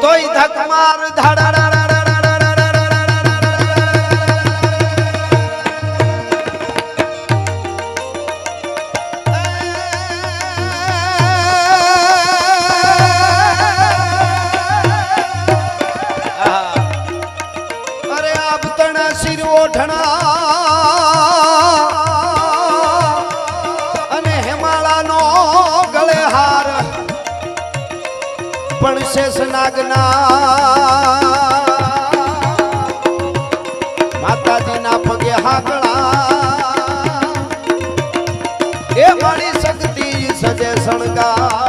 તોય ધક માર ધાડા માતાજીના પગે હાકળા એ મારી શક્તિ સજે સળગા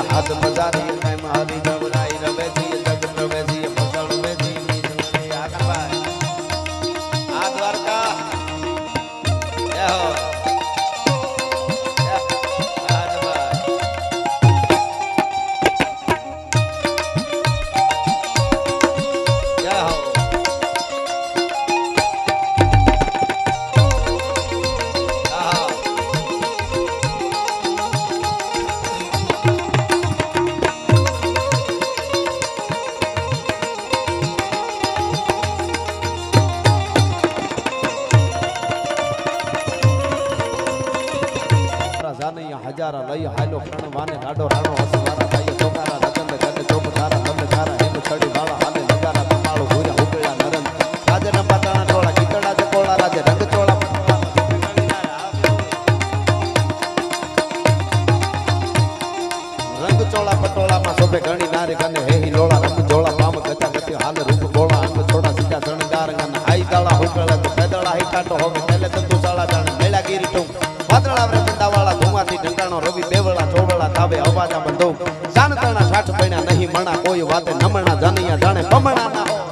હાથ મજારી મેં મારી જવરાઈ રવેજી જગ પ્રવેજી ફસળ વેજી આગળભાઈ આ દ્વારકા જય હો હજારા લઈ હાલો પ્રણ વાને રાડો રાણો હસવારા થાય ચોકારા રતન ગડ ચોપ તારા લંબ તારા હેમ છડી વાળા હાલે નગારા તમાળો ભૂરા ઉગળ્યા નરન રાજના પાતાના ટોળા ગીતડા ચકોળા રાજે રંગ ચોળા રંગ ચોળા પટોળામાં શોભે ઘણી નારી કને હેહી લોળા રંગ જોળા પામ ગતા ગતિ હાલ રૂપ ગોળા અંગ છોડા સીધા શણગાર ગન હાઈ તાળા ઉગળે તો પેદળા હી કાટો હોવે પેલે તંતુ સાળા જાણે મેળા ગીરી ટું વાદળા રે બંડાવાળા ધુમાથી ઢંકાણો રવિ બેવળા ચોવળા તાવે અવાજા બંધો જાનતણા ઠાઠ પૈણા નહીં મણા કોઈ વાતે નમણા જાનિયા જાણે બમણા ના હો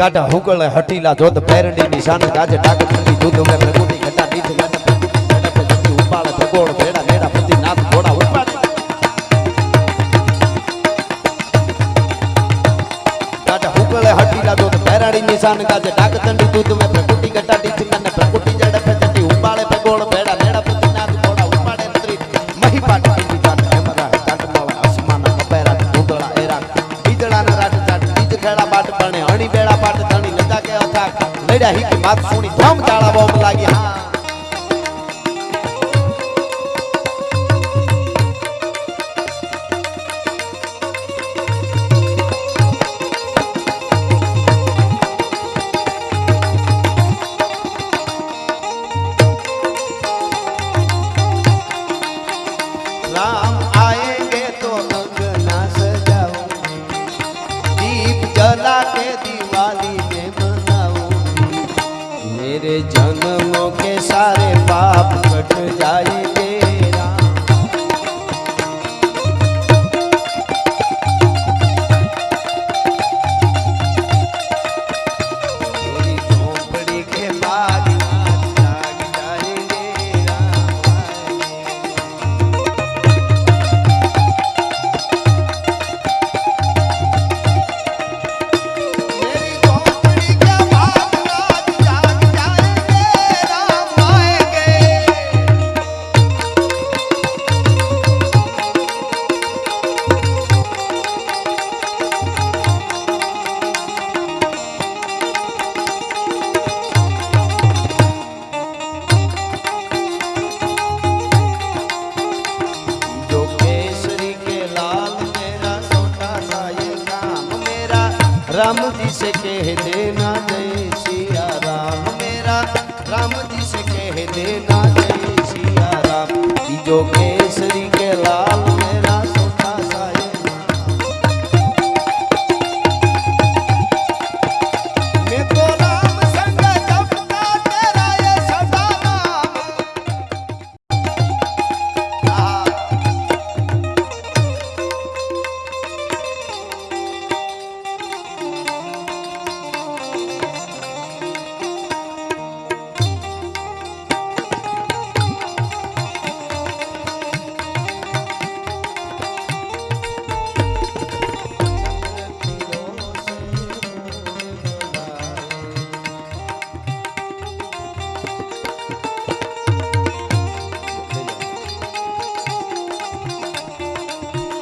ગાઢા હુકળ હટીલા જોત પેરડી ની શાન ગાજે ડાક ઠંડી દૂધ મે પ્રગુટી ઘટા દીઠ ગાઢા પ્રગુટી જતી ઉપાળ ભગોળ ભેડા ભેડા પતિ નાથ ઘોડા ઉપાડ ગાઢા હુકળ હટીલા જોત પેરડી ની શાન ગાજે ડાક ઠંડી દૂધ મે પ્રગુટી ઘટા દીઠ ગાને પ્રગુટી જડે જતી ઉપાળ ભગોળ ભેડા ભેડા પતિ નાથ ઘોડા ઉપાડે ત્રી મહી પાટ કી પાટ હેમરા ચાટમાળ આસમાન કપેરા ધૂતળા એરા બીજળા ના રાટ ચાટ બીજ ખેડા બાટ પરણે હણી બેડા પાટ ધણી લતા કે અથાક લડ્યા હી કી માત સુણી ધમ ચાળા બોમ લાગી હા राम आएंगे तो अंगना सजाऊंगी दीप जला के दिवाली में मनाऊंगी मेरे जन्मों के सारे पाप कट जाएंगे राम मेरी झोपड़ी के बाद जाग जाएंगे राम मेरी झोपड़ी के बाद जाग जाएंगे राम आएंगे जो केसरी के लाल मेरा छोटा सा ये काम मेरा राम जी से कह देना जय सिया राम मेरा राम जी से कह देना जय सिया राम जो केसरी के लाल मेरा छोटा सा ये मैं तो राम संग जपता तेरा ये सदा नाम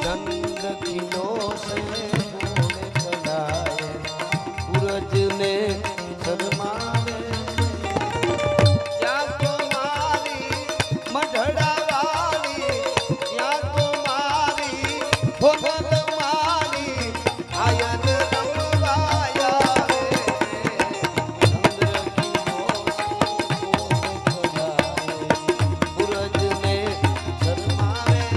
चंद्र किलो से बोले चलाए सूरज ने शर्मावे क्या तुम्हारी मढ़ड़ा वाली क्या तुम्हारी भोगल मारी आयन रंगवाया चंद्र किलो से बोले चलाए सूरज ने शर्मावे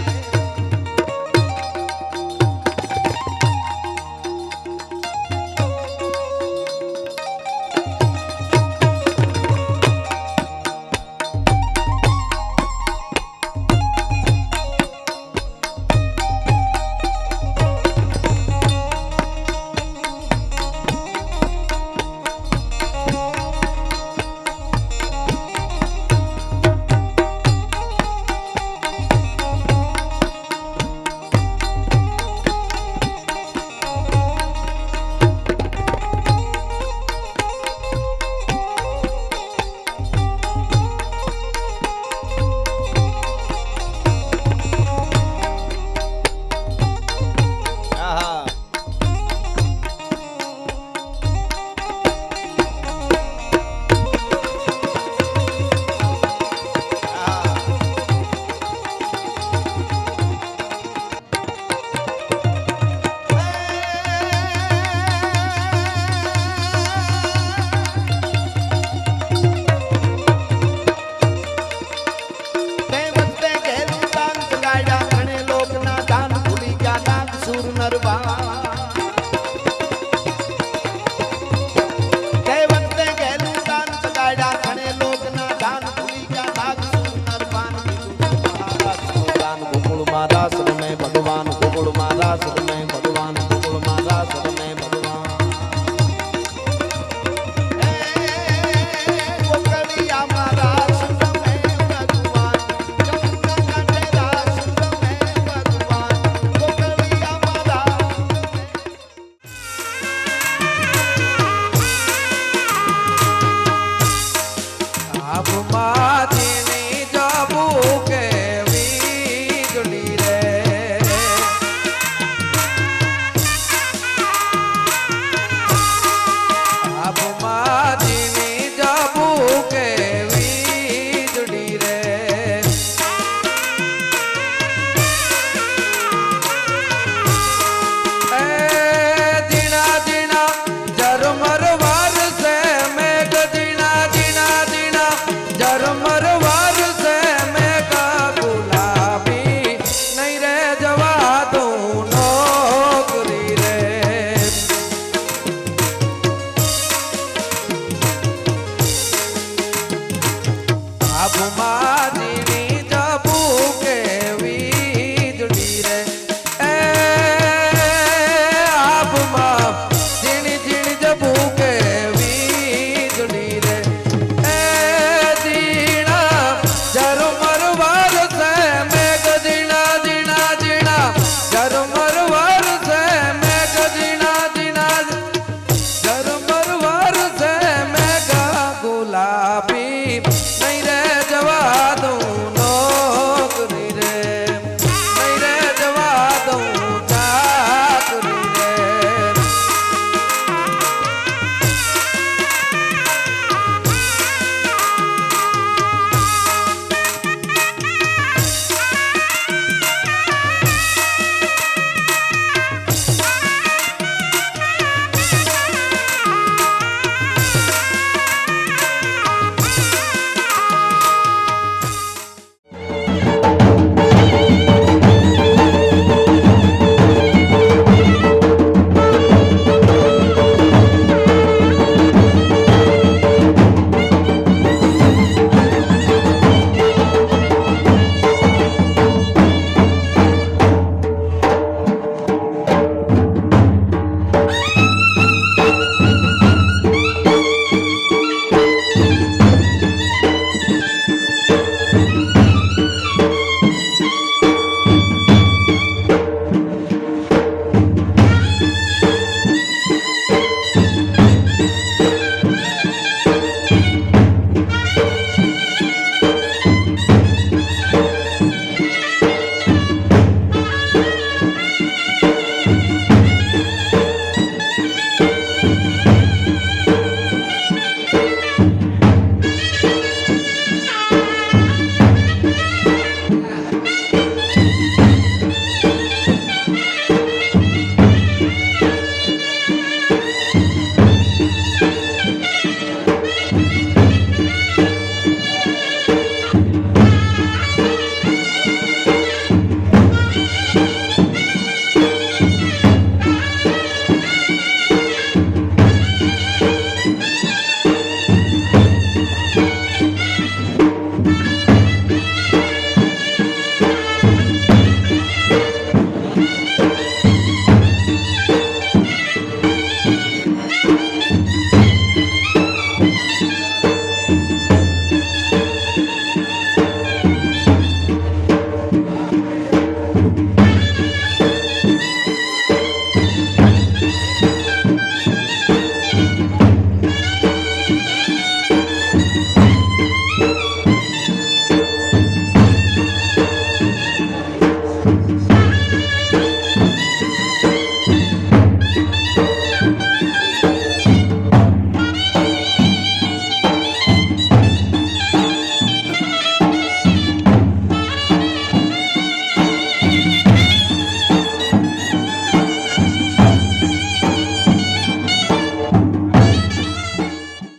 દાસ